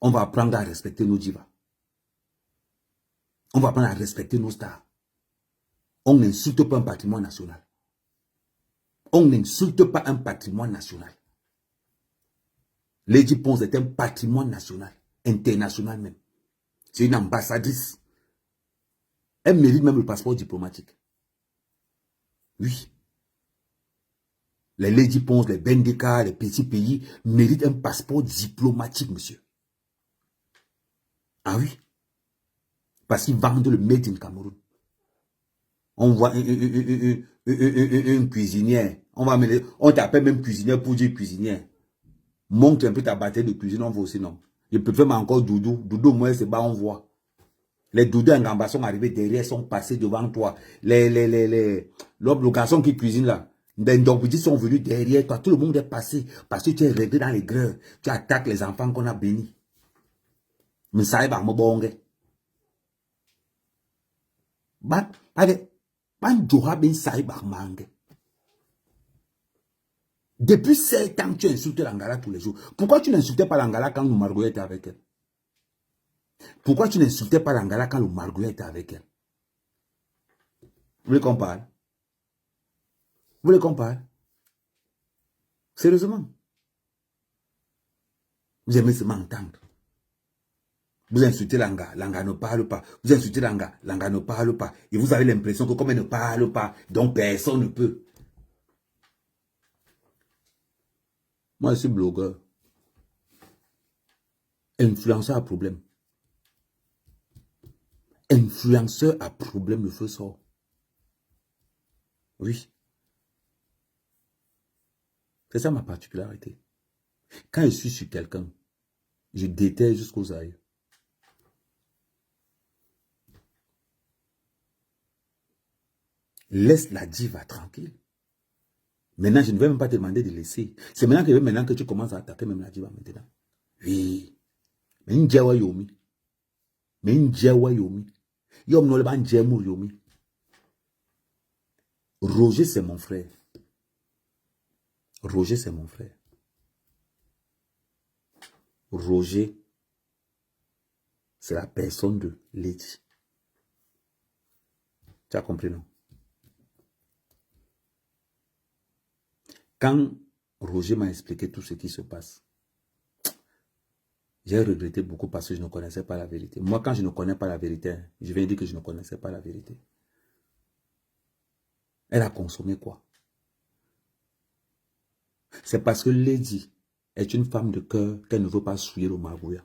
On va apprendre à respecter nos divas. On va apprendre à respecter nos stars. On n'insulte pas un patrimoine national. On n'insulte pas un patrimoine national. Lady Ponce est un patrimoine national, international même. C'est une ambassadrice. Elle mérite même le passeport diplomatique. Oui. Les Lady Ponce, les Bendeka, les petits pays méritent un passeport diplomatique, monsieur. Ah oui. Parce qu'ils vendent le Made in Cameroun. On voit une cuisinière. On t'appelle même cuisinière pour dire cuisinière. Monte un peu ta bataille de cuisine, on voit aussi, non. Je peux faire encore Doudou. Doudou, moi, c'est bas, on voit. Les Doudou en gamba sont arrivés derrière, sont passés devant toi. Les garçons qui cuisinent là, les Ndobidi sont venus derrière toi. Tout le monde est passé parce que tu es réglé dans les greurs. Tu attaques les enfants qu'on a bénis. Mais ça est pas mon bon. Depuis 7 ans, tu insultes l'Angala tous les jours. Pourquoi tu n'insultais pas l'Angala quand le Margoya était avec elle? Pourquoi tu n'insultais pas l'Angala quand le Margoya était avec elle? Vous voulez qu'on parle? Vous voulez qu'on parle? Sérieusement. Vous aimez seulement entendre. Vous insultez Langa, Langa ne parle pas. Vous insultez Langa, Langa ne parle pas. Et vous avez l'impression que comme elle ne parle pas, donc personne ne peut. Moi, je suis blogueur. Influenceur à problème. Influenceur à problème, le feu sort. Oui. C'est ça ma particularité. Quand je suis sur quelqu'un, je déteste jusqu'aux aïeux. Laisse la diva tranquille. Maintenant, je ne vais même pas te demander de laisser. C'est maintenant que tu commences à attaquer même la diva maintenant. Oui. Mais une djawa yomi. Mais une djawa yomi. Yom no le ban djemou yomi. Roger, c'est mon frère. Roger, c'est mon frère. Roger, c'est la personne de Lady. Tu as compris, non? Quand Roger m'a expliqué tout ce qui se passe, j'ai regretté beaucoup parce que je ne connaissais pas la vérité. Moi, quand je ne connais pas la vérité, je vais dire que je ne connaissais pas la vérité. Elle a consommé quoi? C'est parce que Lady est une femme de cœur qu'elle ne veut pas souiller le Margouya.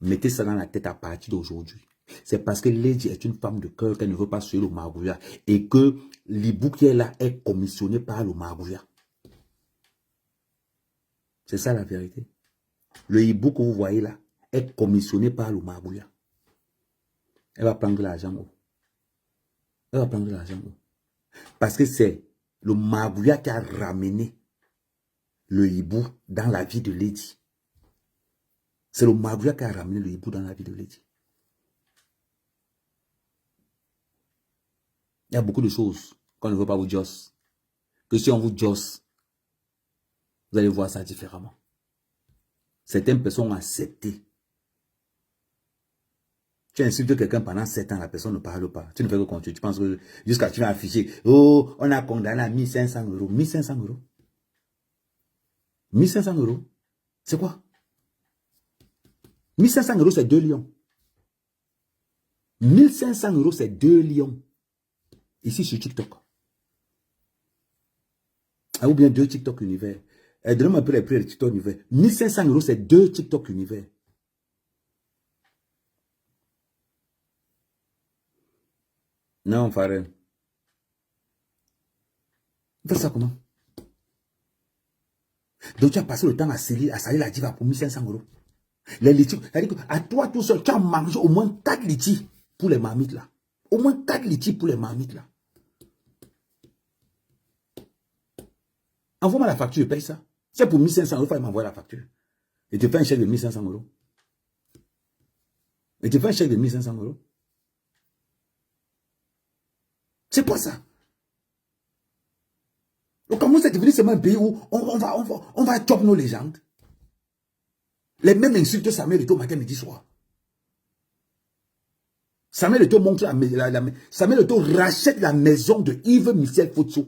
Mettez ça dans la tête à partir d'aujourd'hui. C'est parce que Lady est une femme de cœur qu'elle ne veut pas souiller le Margouya et que l'hibou qui est là est commissionné par le Margouya. C'est ça la vérité. Le hibou que vous voyez là est commissionné par le Margouya. Elle va prendre l'argent où? Elle va prendre l'argent où? Parce que c'est le Margouya qui a ramené le hibou dans la vie de Lady. C'est le Margouya qui a ramené le hibou dans la vie de Lady. Il y a beaucoup de choses qu'on ne veut pas vous joss. Que si on vous joss, vous allez voir ça différemment. Certaines personnes ont accepté. Tu insultes quelqu'un pendant 7 ans, la personne ne parle pas. Tu ne fais que continuer. Tu penses que jusqu'à tu vas afficher. Oh, on a condamné à 1500 euros. 1500 euros. 1500 euros. C'est quoi? 1500 euros, c'est 2 lions. 1500 euros, c'est 2 lions. Ici sur TikTok. Ah, ou bien 2 TikTok univers. Donnez-moi un peu les prix de TikTok univers. 1500 euros, c'est 2 TikTok univers. Non, Farel. Fais ça comment? Donc tu as passé le temps à salir la diva pour 1500 euros. Les litchis, c'est-à-dire qu'à toi tout seul, tu as mangé au moins 4 litchis pour les marmites là. Au moins 4 litchis pour les marmites là. Envoie-moi la facture, je paye ça. C'est pour 1500 euros, il faut m'envoyer la facture. Et tu fais un chèque de 1500 euros. Et tu fais un chèque de 1500 euros. C'est quoi ça? Le Cameroun, c'est devenu seulement un pays où on va chop nos légendes. Les mêmes insultes Samuel Eto'o matin, midi, soir. Samuel Eto'o montre Samuel Eto'o rachète la maison de Yves Michel Fotso.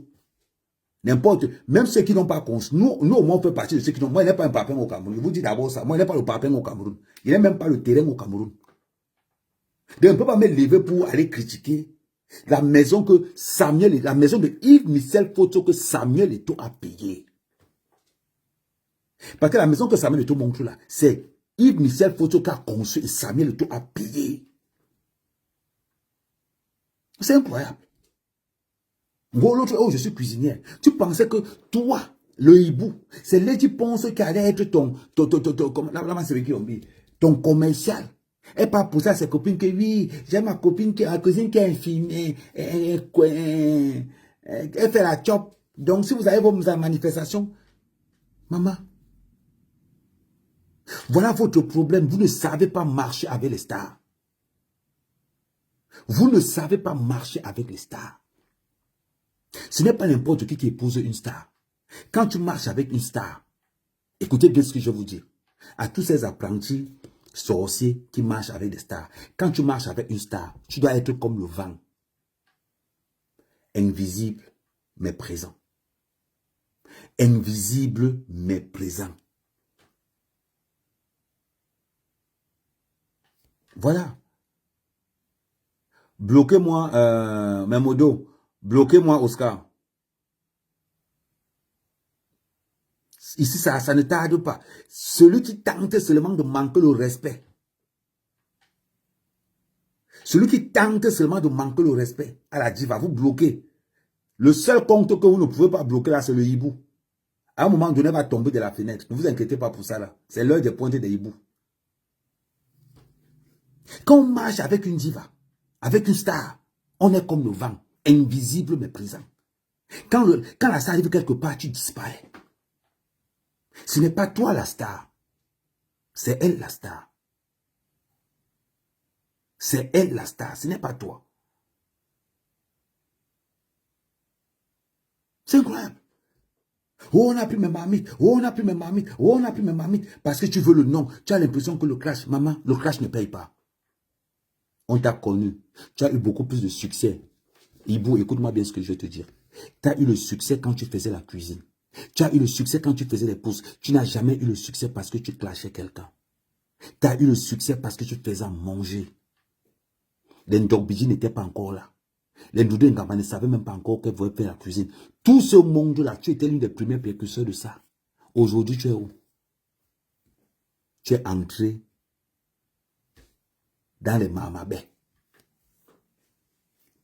N'importe, même ceux qui n'ont pas conscience. Nous, au moins, on fait partie de ceux qui n'ont. Moi, il n'est pas un papin au Cameroun. Je vous dis d'abord ça. Moi, il n'est pas le papin au Cameroun. Il n'est même pas le terrain au Cameroun. Donc, on ne peut pas me lever pour aller critiquer la maison que Samuel, la maison de Yves Michel Fotso que Samuel Eto'o a payée. Parce que la maison que Samuel Eto'o montre là, c'est Yves Michel Fotso qui a conçu et Samuel Eto'o a payé. C'est incroyable. L'autre, oh, je suis cuisinière. Tu pensais que toi, le hibou, c'est Lady Ponce qui allait être ton commercial. Et pas pour ça, ses copines que oui, j'ai ma copine qui a cuisine qui est infirmière. Elle fait la chop. Donc, si vous avez vos manifestations, maman, voilà votre problème. Vous ne savez pas marcher avec les stars. Vous ne savez pas marcher avec les stars. Ce n'est pas n'importe qui épouse une star. Quand tu marches avec une star, écoutez bien ce que je vais vous dire. À tous ces apprentis sorciers qui marchent avec des stars. Quand tu marches avec une star, tu dois être comme le vent. Invisible, mais présent. Invisible, mais présent. Voilà. Bloquez-moi, Memodo. Bloquez-moi, Oscar. Ici, ça ne tarde pas. Celui qui tente seulement de manquer le respect. Celui qui tente seulement de manquer le respect à la diva, vous bloquez. Le seul compte que vous ne pouvez pas bloquer là, c'est le hibou. À un moment donné, il va tomber de la fenêtre. Ne vous inquiétez pas pour ça là. C'est l'heure des pointes des hiboux. Quand on marche avec une diva, avec une star, on est comme le vent, invisible mais présent. Quand la star arrive quelque part, tu disparais. Ce n'est pas toi la star. C'est elle la star. C'est elle la star, ce n'est pas toi. C'est incroyable. Oh, on a pris mes marmites. Oh, on a pris mes marmites. Oh, on a pris mes marmites. Parce que tu veux le nom. Tu as l'impression que le crash, maman, le crash ne paye pas. On t'a connu. Tu as eu beaucoup plus de succès. Hibou, écoute-moi bien ce que je vais te dire. Tu as eu le succès quand tu faisais la cuisine. Tu as eu le succès quand tu faisais les pousses. Tu n'as jamais eu le succès parce que tu clashais quelqu'un. Tu as eu le succès parce que tu faisais manger. Les Ndobiji n'étaient pas encore là. Les Ndoudou Ngamba ne savaient même pas encore qu'elles voulaient faire la cuisine. Tout ce monde-là, tu étais l'une des premières précurseurs de ça. Aujourd'hui, tu es où? Tu es entré dans les marmabais.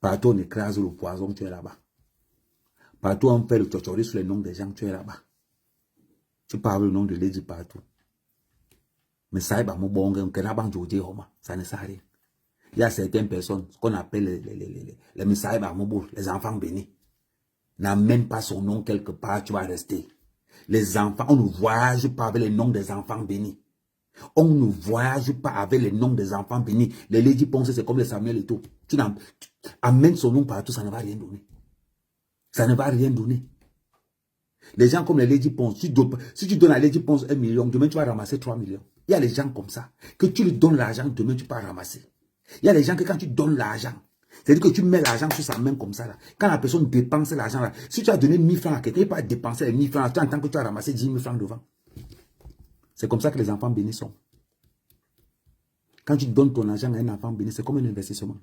Partout on écrase le poison, tu es là-bas. Partout on fait le tchotchori sur les noms des gens, tu es là-bas. Tu parles le nom de Lady partout. Mais ça est bon, ça ne sert à rien. Il y a certaines personnes, ce qu'on appelle les Messaï Barmoboul, les enfants bénis. N'amène pas son nom quelque part, tu vas rester. Les enfants, on ne voyage pas avec les noms des enfants bénis. On ne voyage pas avec les noms des enfants bénis. Les Lady Ponce, c'est comme les Samuel Eto'o. Tu amènes son nom partout, ça ne va rien donner. Ça ne va rien donner. Les gens comme les Lady Ponce, si tu donnes à Lady Ponce 1 million, demain tu vas ramasser 3 millions. Il y a les gens comme ça, que tu lui donnes l'argent, demain tu vas ramasser. Il y a des gens que quand tu donnes l'argent, c'est-à-dire que tu mets l'argent sur sa main comme ça. Là. Quand la personne dépense l'argent, là, si tu as donné 1000 francs à quelqu'un, il va dépenser les 1000 francs, là, tu entends que tu as ramassé 10 000 francs devant. C'est comme ça que les enfants bénis sont. Quand tu donnes ton argent à un enfant béni, c'est comme un investissement.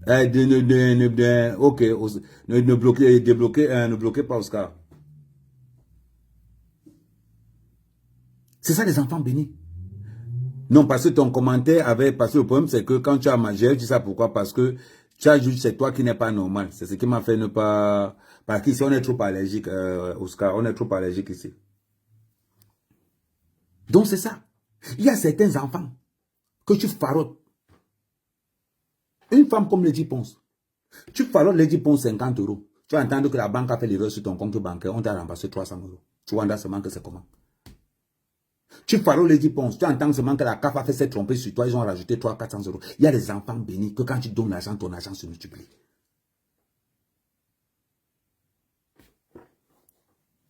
Ok, ne bloquez pas Oscar. C'est ça les enfants bénis. Non, parce que ton commentaire avait passé. Le problème, c'est que quand tu as mangé, je dis ça pourquoi? Parce que tu as juste, c'est toi qui n'es pas normal. C'est ce qui m'a fait ne pas. Parce qu'ici, on est trop allergique, Oscar. On est trop allergique ici. Donc, c'est ça. Il y a certains enfants que tu farottes. Une femme comme Lady Ponce. Tu farottes Lady Ponce 50 euros. Tu vas entendre que la banque a fait l'erreur sur ton compte bancaire. On t'a remboursé 300 euros. Tu vois seulement que c'est comment? Tu farottes Lady Ponce, tu entends seulement que la CAF a fait s'être trompée sur toi, ils ont rajouté 300-400 euros. Il y a des enfants bénis que quand tu donnes l'argent, ton argent se multiplie.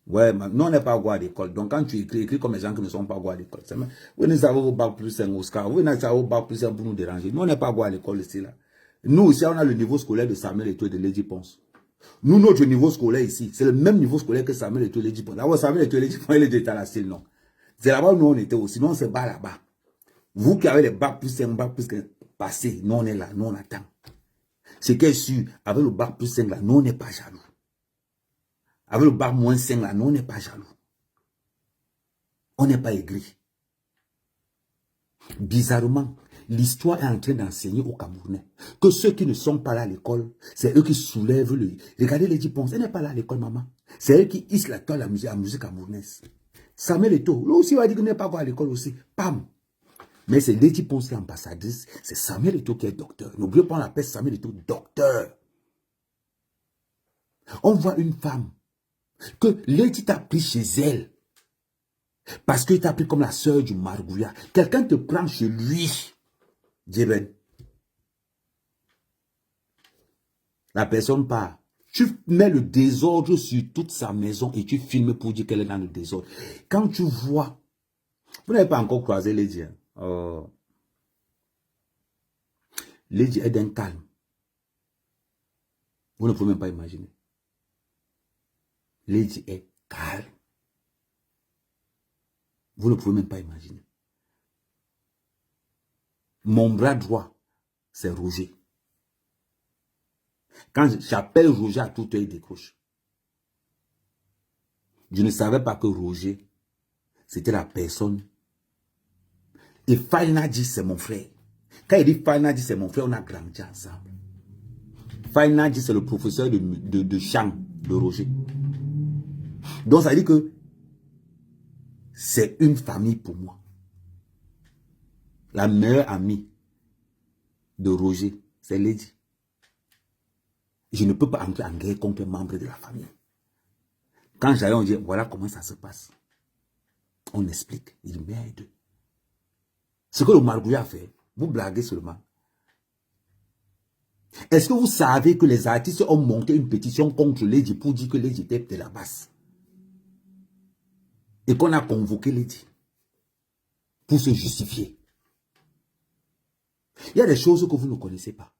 Ouais, nous, on n'est pas à l'école. Donc, quand tu écris comme les gens qui ne sont pas à l'école, vous ne savez vos bac plus 5 Oscar, vous ne savez vos bac plus 5 pour nous déranger. Nous, on n'est pas à l'école ici, là. Nous, ici, on a le niveau scolaire de Samuel Eto'o et de Lady Ponce. Nous, notre niveau scolaire ici, c'est le même niveau scolaire que Samuel Eto'o et Lady Ponce. D'abord, Samuel Eto'o et Lady Ponce, il était à la style, non. C'est là-bas où nous, on était aussi. Nous, on se bat là-bas. Vous qui avez les bac plus 5, bac plus 5, passez. Nous, on est là. Nous, on attend. Ce qui est sûr, avec le bac plus 5, là, nous, on n'est pas jaloux. Avec le bac moins 5, là, nous, on n'est pas jaloux. On n'est pas aigri. Bizarrement, l'histoire est en train d'enseigner aux Camerounais que ceux qui ne sont pas là à l'école, c'est eux qui soulèvent le... Regardez les Ponce, elle n'est pas là à l'école, maman. C'est eux qui hissent la toile à la musique camerounaise. Samuel Eto'o, lui aussi va dire qu'il n'est pas à l'école aussi. Pam. Mais c'est Lady Ponce qui est ambassadrice, c'est Samuel Eto'o qui est docteur. N'oubliez pas, on l'appelle Samuel Eto'o docteur. On voit une femme que Lady t'a pris chez elle. Parce qu'il t'a pris comme la sœur du Margouya. Quelqu'un te prend chez lui. Djeben. La personne part. Tu mets le désordre sur toute sa maison et tu filmes pour dire qu'elle est dans le désordre. Quand tu vois, vous n'avez pas encore croisé Lady. Hein? Oh. Lady est d'un calme. Vous ne pouvez même pas imaginer. Lady est calme. Vous ne pouvez même pas imaginer. Mon bras droit, c'est Roger. Quand j'appelle Roger à toute heure, il décroche. Je ne savais pas que Roger, c'était la personne. Et Fainadi, c'est mon frère. Quand il dit Fainadi, c'est mon frère, on a grandi ensemble. Fainadi, c'est le professeur de chant de Roger. Donc, ça veut dire que c'est une famille pour moi. La meilleure amie de Roger, c'est Lady. Je ne peux pas entrer en guerre contre un membre de la famille. Quand j'allais, on dit, voilà comment ça se passe. On explique. Il dit, merde. Ce que le Margouya a fait, vous blaguez seulement. Est-ce que vous savez que les artistes ont monté une pétition contre Lady pour dire que Lady était de la basse? Et qu'on a convoqué Lady pour se justifier. Il y a des choses que vous ne connaissez pas.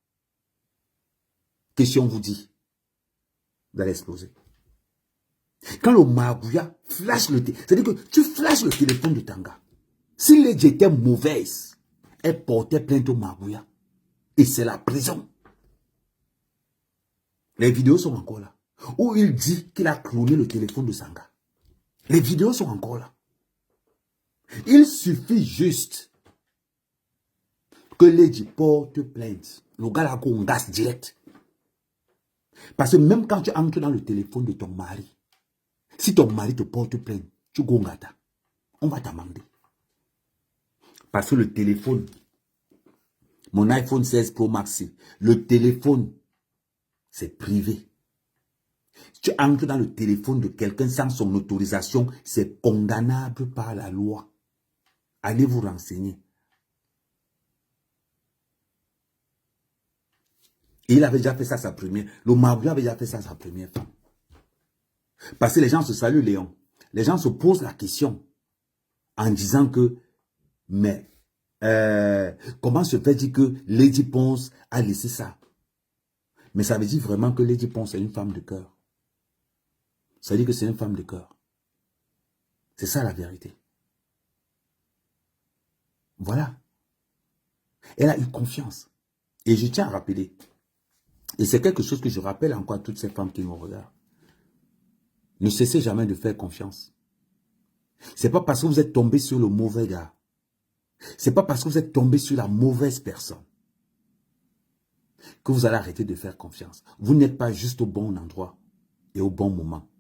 Question vous dit, vous allez exploser. Quand le Margouya flash le téléphone, c'est-à-dire que tu flashes le téléphone de Tanga. Si Lady était mauvaise, elle portait plainte au Margouya. Et c'est la prison. Les vidéos sont encore là. Où il dit qu'il a cloné le téléphone de Sanga. Les vidéos sont encore là. Il suffit juste que Lady porte plainte. Le gars là, on gasse direct. Parce que même quand tu entres dans le téléphone de ton mari, si ton mari te porte plainte, tu gongata. On va t'amender. Parce que le téléphone, mon iPhone 16 Pro Max, le téléphone, c'est privé. Si tu entres dans le téléphone de quelqu'un sans son autorisation, c'est condamnable par la loi. Allez vous renseigner. Et il avait déjà fait ça sa première. Le Margouya avait déjà fait ça sa première femme. Parce que les gens se saluent, Léon. Les gens se posent la question en disant que, mais, comment se fait-il que Lady Ponce a laissé ça? Mais ça veut dire vraiment que Lady Ponce est une femme de cœur. Ça veut dire que c'est une femme de cœur. C'est ça la vérité. Voilà. Elle a eu confiance. Et je tiens à rappeler, et c'est quelque chose que je rappelle encore à toutes ces femmes qui me regardent. Ne cessez jamais de faire confiance. C'est pas parce que vous êtes tombé sur le mauvais gars. C'est pas parce que vous êtes tombé sur la mauvaise personne que vous allez arrêter de faire confiance. Vous n'êtes pas juste au bon endroit et au bon moment.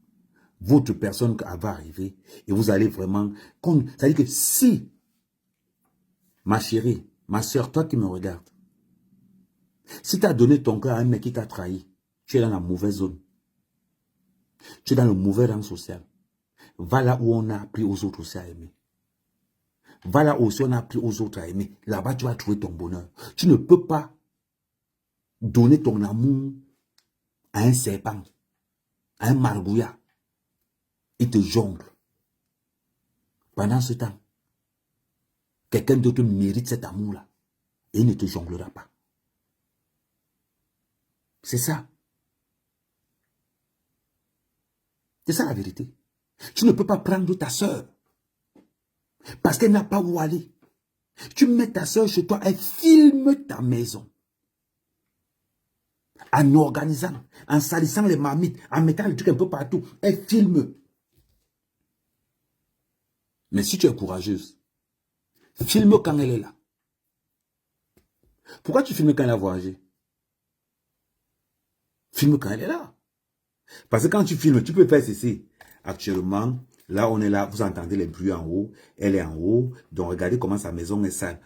Votre personne va arriver et vous allez vraiment... C'est-à-dire que si, ma chérie, ma soeur, toi qui me regardes, si tu as donné ton cœur à un mec qui t'a trahi, tu es dans la mauvaise zone. Tu es dans le mauvais rang social. Va là où on a appris aux autres aussi à aimer. Va là où on a appris aux autres à aimer. Là-bas, tu vas trouver ton bonheur. Tu ne peux pas donner ton amour à un serpent, à un Margouya. Il te jongle. Pendant ce temps, quelqu'un d'autre mérite cet amour-là. Et il ne te jonglera pas. C'est ça. C'est ça la vérité. Tu ne peux pas prendre ta soeur parce qu'elle n'a pas où aller. Tu mets ta soeur chez toi, elle filme ta maison. En organisant, en salissant les marmites, en mettant le truc un peu partout, elle filme. Mais si tu es courageuse, filme quand elle est là. Pourquoi tu filmes quand elle a voyagé? Filme quand elle est là. Parce que quand tu filmes, tu peux faire ceci. Actuellement, là, on est là, vous entendez les bruits en haut, elle est en haut, donc regardez comment sa maison est sale.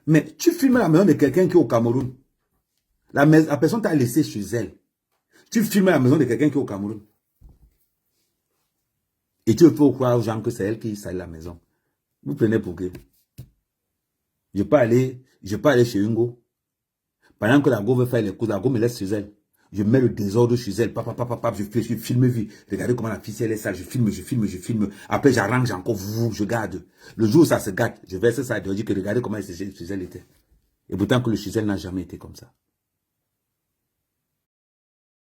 Mais tu filmes la maison de quelqu'un qui est au Cameroun. La personne t'a laissé chez elle. Tu filmes la maison de quelqu'un qui est au Cameroun. Et tu peux croire aux gens que c'est elle qui salit la maison. Vous prenez pour qui? Je peux aller chez Ungo. Pendant que la go veut faire les courses, la go me laisse chez elle. Je mets le désordre chez elle. Papa, je filme, vie. Regardez comment la fille, elle est sale. Je filme. Après, j'arrange encore, je garde. Le jour où ça se gâte, je verse ça, je dis que regardez comment chez elle était. Et pourtant que le chez elle n'a jamais été comme ça.